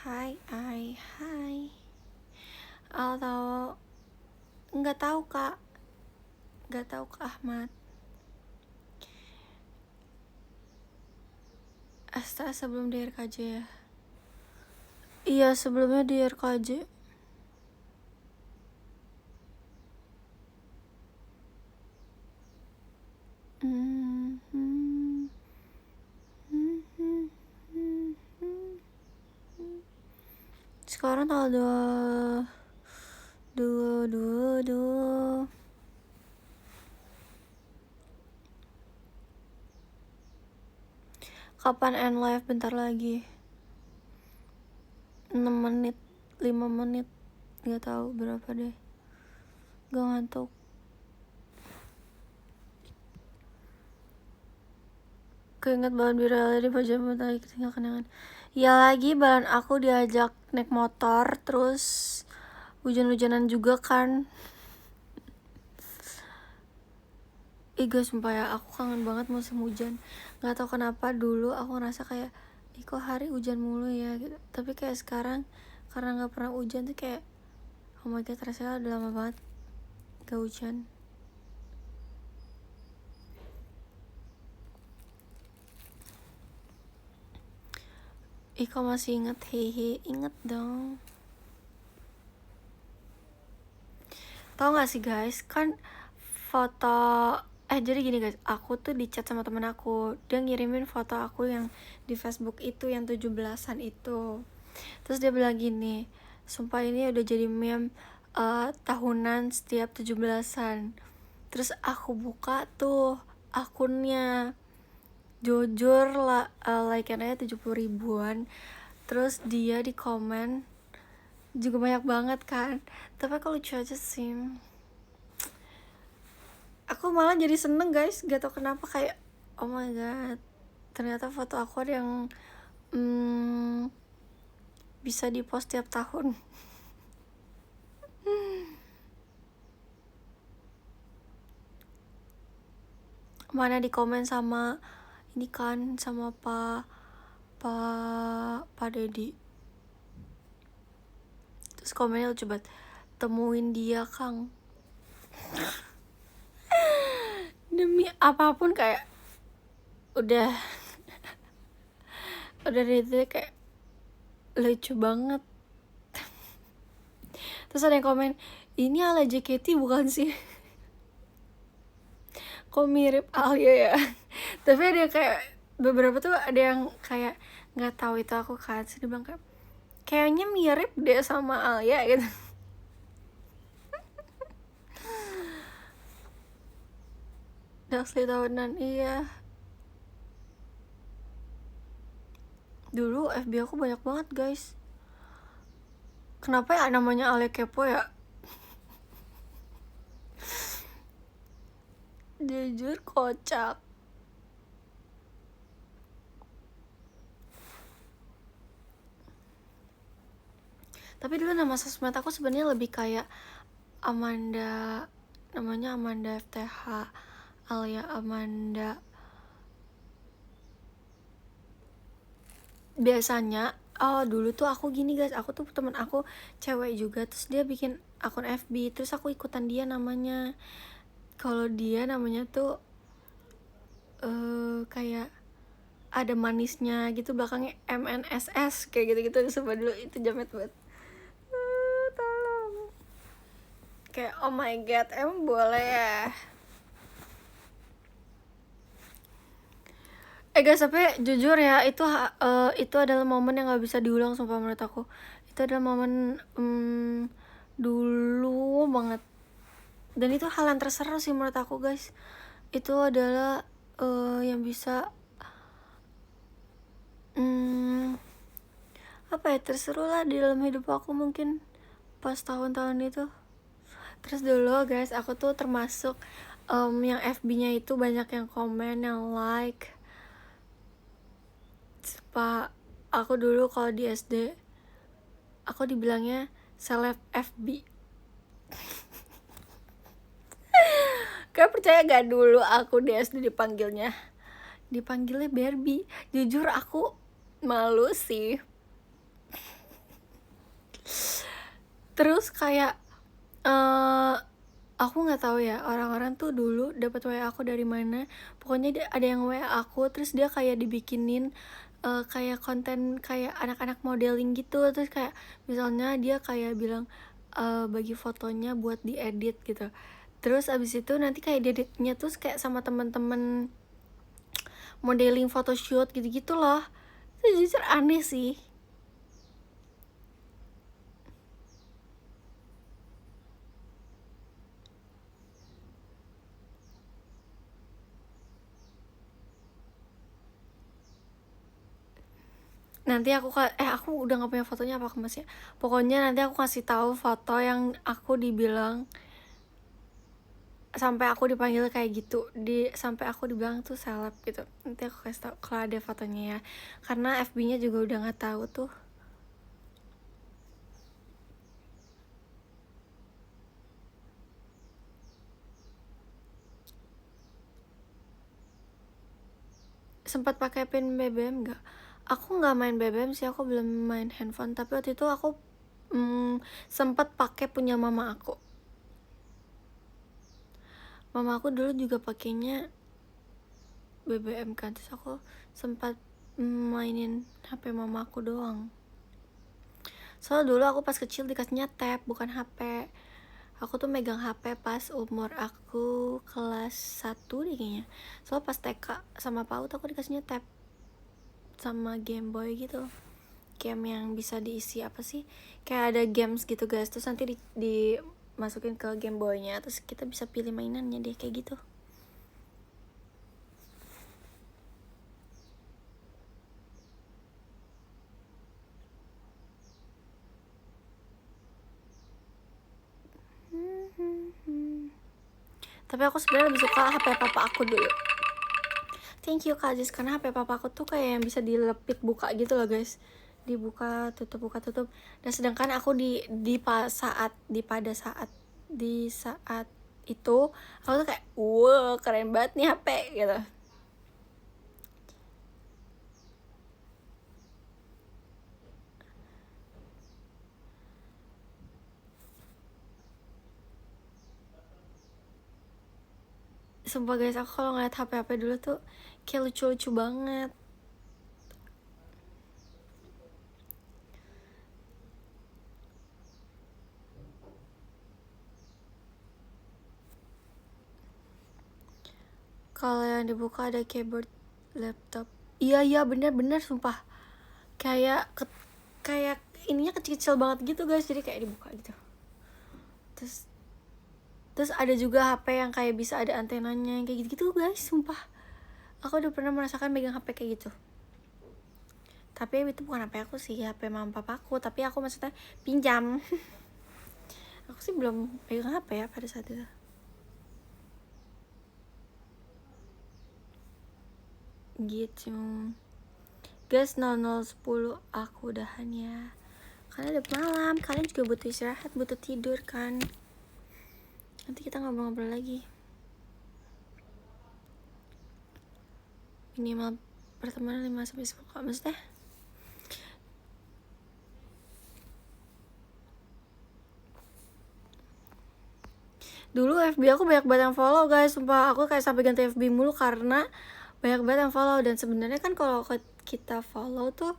Hai, hai. Atau nggak tahu kak Ahmad. Asta sebelum di RKJ ya? Iya sebelumnya di RKJ. Sekarang tanggal 2. Kapan end live? Bentar lagi. 6 menit, 5 menit, nggak tahu berapa deh. Gak ngantuk. Keinget banget viral di pajama tadi ketinggal kenangan. Ya lagi balan aku diajak naik motor, terus hujan-hujanan juga kan. Guys, sumpah ya, aku kangen banget musim hujan. Gak tau kenapa dulu aku ngerasa kayak kok hari hujan mulu ya gitu. Tapi kayak sekarang karena gak pernah hujan tuh kayak oh my god, rasanya udah lama banget gak hujan. Kok masih inget? Hehe, inget dong. Tau gak sih guys, kan foto jadi gini guys, aku tuh di chat sama temen aku. Dia ngirimin foto aku yang di Facebook itu, yang 17-an itu. Terus dia bilang gini, sumpah ini udah jadi meme tahunan setiap 17-an. Terus aku buka tuh akunnya, jujur lah, like-nya 70 ribuan. Terus dia di komen juga banyak banget kan. Tapi aku lucu aja sih. Aku malah jadi seneng guys, gak tau kenapa, kayak oh my god, ternyata foto aku ada yang bisa di post tiap tahun. mana di komen sama ini kan, sama Pak Dedi. Terus komennya lucu banget, temuin dia Kang. Demi apapun kayak udah itu kayak lucu banget. Terus ada yang komen, ini ala JKT bukan sih? Kok mirip Alia ya? Tapi ada kayak beberapa tuh ada yang kayak nggak tahu itu aku kan, sih dia bilang kayak kayaknya mirip deh sama Alia gitu. Asli tahunan, iya. Dulu FB aku banyak banget guys. Kenapa ya namanya Ale Kepo ya? Jujur kocak. Tapi dulu nama sosmed aku sebenarnya lebih kayak Amanda, namanya Amanda FTH, Alia Amanda. Biasanya dulu tuh aku gini guys, aku tuh temen aku cewek juga, terus dia bikin akun FB, terus aku ikutan dia namanya. Kalau dia namanya tuh kayak ada manisnya gitu belakangnya, MNSS kayak gitu-gitu. Sumpah dulu itu jamet banget. Tolong. Kayak oh my god, emang boleh ya? Guys, tapi jujur ya, itu adalah momen yang gak bisa diulang sumpah menurut aku. Itu adalah momen dulu banget. Dan itu hal yang terseru sih menurut aku guys. Itu adalah yang bisa apa ya, terseru lah di dalam hidup aku mungkin pas tahun-tahun itu. Terus dulu guys, aku tuh termasuk yang FB-nya itu banyak yang komen, yang like. Pak, aku dulu kalau di SD aku dibilangnya seleb FB. Kalian percaya gak dulu aku di SD dipanggilnya Barbie? Jujur aku malu sih. Terus kayak aku nggak tahu ya orang-orang tuh dulu dapat WA aku dari mana. Pokoknya ada yang WA aku, terus dia kayak dibikinin kayak konten kayak anak-anak modeling gitu. Terus kayak misalnya dia kayak bilang bagi fotonya buat diedit gitu. Terus abis itu nanti kayak dieditnya tuh kayak sama teman-teman modeling photoshoot gitu-gitu loh. Itu jujur aneh sih. Nanti aku udah nggak punya fotonya, apa aku masih, pokoknya nanti aku kasih tahu foto yang aku dibilang sampai aku dipanggil kayak gitu, sampai aku dibilang tuh seleb gitu. Nanti aku kasih tahu kalau ada fotonya ya, karena FB-nya juga udah nggak tahu tuh. Sempat pakai pin BBM nggak? Aku nggak main BBM sih, aku belum main handphone. Tapi waktu itu aku sempat pakai punya mama aku. Mama aku dulu juga pakainya BBM kan, terus aku sempat mainin HP mama aku doang. Soalnya dulu aku pas kecil dikasihnya tab bukan HP. Aku tuh megang HP pas umur aku kelas 1 deh kayaknya. Soalnya pas TK sama PAUD aku dikasihnya tab sama Game Boy gitu. Game yang bisa diisi apa sih, kayak ada games gitu guys. Terus nanti dimasukin ke Game Boy-nya, terus kita bisa pilih mainannya deh kayak gitu. Tapi aku sebenarnya lebih suka HP papa aku dulu. Thank you Kak Jis, karena HP papa aku tuh kayak yang bisa dilepit buka gitu loh guys. Dibuka tutup buka tutup. Dan sedangkan aku pada saat itu aku tuh kayak wow keren banget nih HP gitu. Sumpah guys, aku kalau ngeliat HP dulu tuh kayak lucu-lucu banget. Kalau yang dibuka ada keyboard laptop. Iya bener-bener sumpah. Kayak ininya kecil-kecil banget gitu guys, jadi kayak dibuka gitu. Terus ada juga HP yang kayak bisa ada antenanya yang kayak gitu-gitu guys, sumpah. Aku udah pernah merasakan megang HP kayak gitu. Tapi itu bukan HP aku sih, HP mama papaku, tapi aku maksudnya pinjam. Aku sih belum pegang HP ya pada saat itu. Gitu guys, 00.10 aku udahan ya, karena udah malam, kalian juga butuh istirahat, butuh tidur kan. Nanti kita ngobrol-ngobrol lagi. Minimal pertemanan 5-10, maksudnya dulu FB aku banyak banget yang follow guys, sumpah aku kayak sampai ganti FB mulu karena banyak banget yang follow. Dan sebenarnya kan kalau kita follow tuh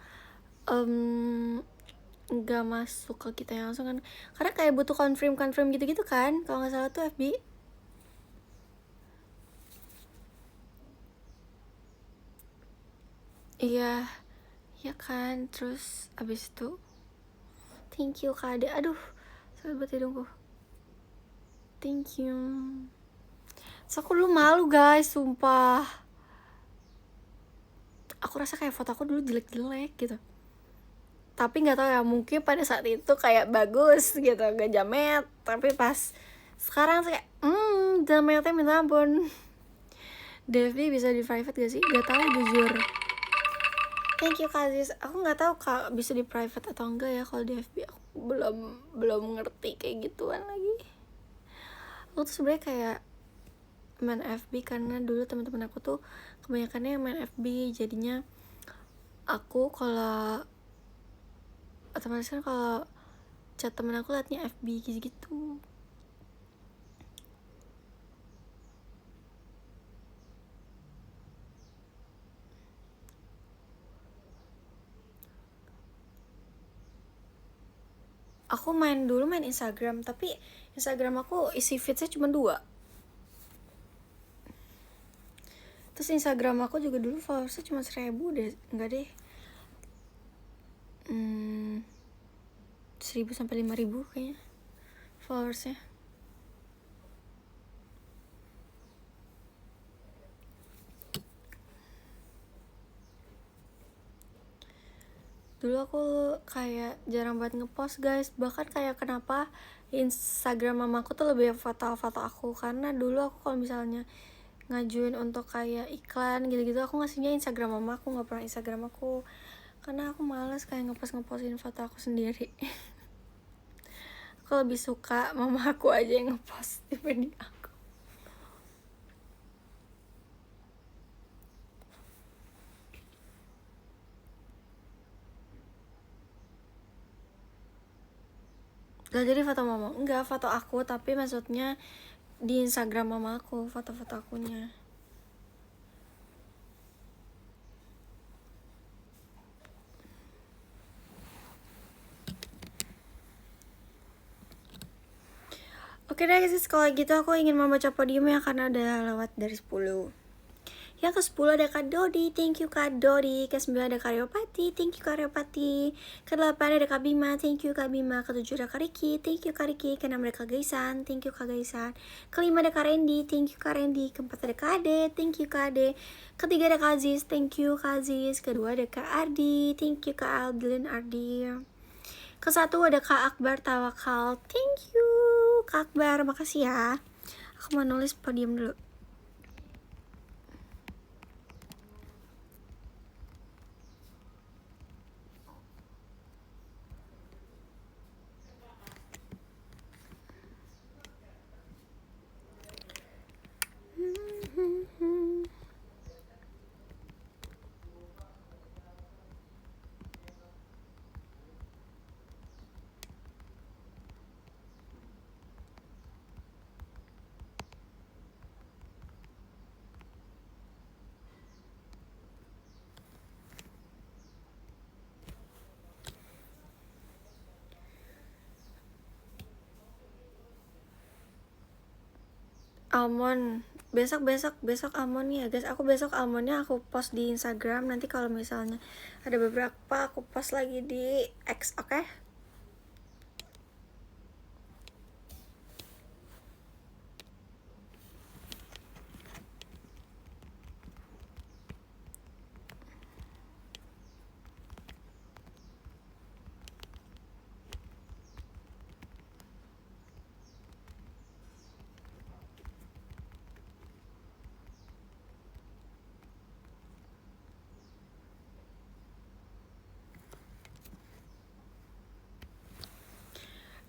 nggak masuk ke kita yang langsung kan, karena kayak butuh confirm gitu kan kalau nggak salah tuh FB. Iya ya kan. Terus abis itu thank you Kak Ade, aduh sakit banget hidungku, thank you. So aku dulu malu guys, sumpah. Aku rasa kayak foto aku dulu jelek-jelek gitu, tapi nggak tahu ya, mungkin pada saat itu kayak bagus gitu, gak jamet. Tapi pas sekarang sih kayak jametnya minta ampun. Devi bisa di private gak sih? Gak tahu jujur. Thank you Kak Aziz. Aku nggak tahu Kak bisa di private atau enggak ya kalau di FB. Aku belum ngerti kayak gituan lagi. Aku tuh sebenarnya kayak main FB karena dulu teman-teman aku tuh kebanyakannya yang main FB, jadinya aku kalau otomatis kan kalau chat temen aku liatnya FB gitu-gitu. Aku dulu main Instagram, tapi Instagram aku isi feedsnya cuma 2. Terus Instagram aku juga dulu followersnya cuma 1000 deh, enggak deh, 1000 sampai 5000 kayaknya followersnya. Dulu aku kayak jarang banget ngepost guys, bahkan kayak kenapa Instagram mamaku tuh lebih foto-foto aku, karena dulu aku kalau misalnya ngajuin untuk kayak iklan gitu-gitu aku ngasihnya Instagram mama aku, nggak pernah Instagram aku, karena aku males kayak ngepostin foto aku sendiri. Aku lebih suka mama aku aja yang ngepost dibanding aku. Gak jadi foto mama, enggak, foto aku, tapi maksudnya di Instagram mama aku, foto-foto akunya. Oke deh guys, kalau gitu aku ingin membaca podiumnya karena udah lewat dari 10. Yang ke-10 ada Kak Dodi, thank you Kak Dodi. Ke-9 ada Kak Riopati, thank you Kak Riopati. Ke-8 ada Kak Bima, thank you Kak Bima. Ke-7 ada Kak Riki, thank you Kak Riki. Ke-6 ada Kak Gaisan, thank you Kak Gaisan. Ke-5 ada Kak Randy, thank you Kak Randy. Ke-4 ada Kak Ade, thank you Kak Ade. Ke-3 ada Kak Aziz, thank you Kak Aziz. Ke-2 ada Kak Ardi, thank you Kak Aldlin Ardi. Ke-1 ada Kak Akbar Tawakal, thank you Kak Akbar, makasih ya. Aku mau nulis podium dulu. almond. Besok almond ya guys. Aku besok almondnya aku post di Instagram. Nanti kalau misalnya ada beberapa aku post lagi di X, oke?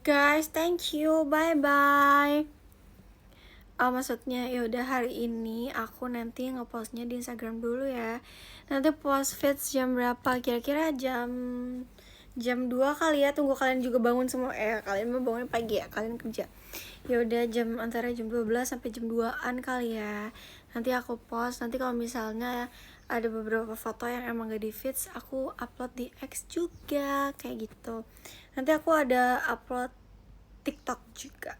Guys, thank you. Bye bye. Maksudnya ya udah hari ini aku nanti ngepostnya di Instagram dulu ya. Nanti post feeds jam berapa? Kira-kira jam 2 kali ya. Tunggu kalian juga bangun semua. Kalian mau bangun pagi ya, kalian kerja. Ya udah antara jam 12 sampai jam 2-an kali ya. Nanti aku post. Nanti kalau misalnya ada beberapa foto yang emang gak di feeds, aku upload di X juga kayak gitu. Nanti aku ada upload TikTok juga.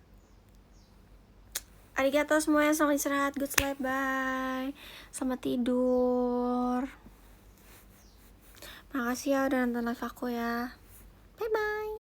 Arigato semuanya, selamat istirahat, good sleep, bye. Selamat tidur. Makasih ya udah nonton live aku ya. Bye bye.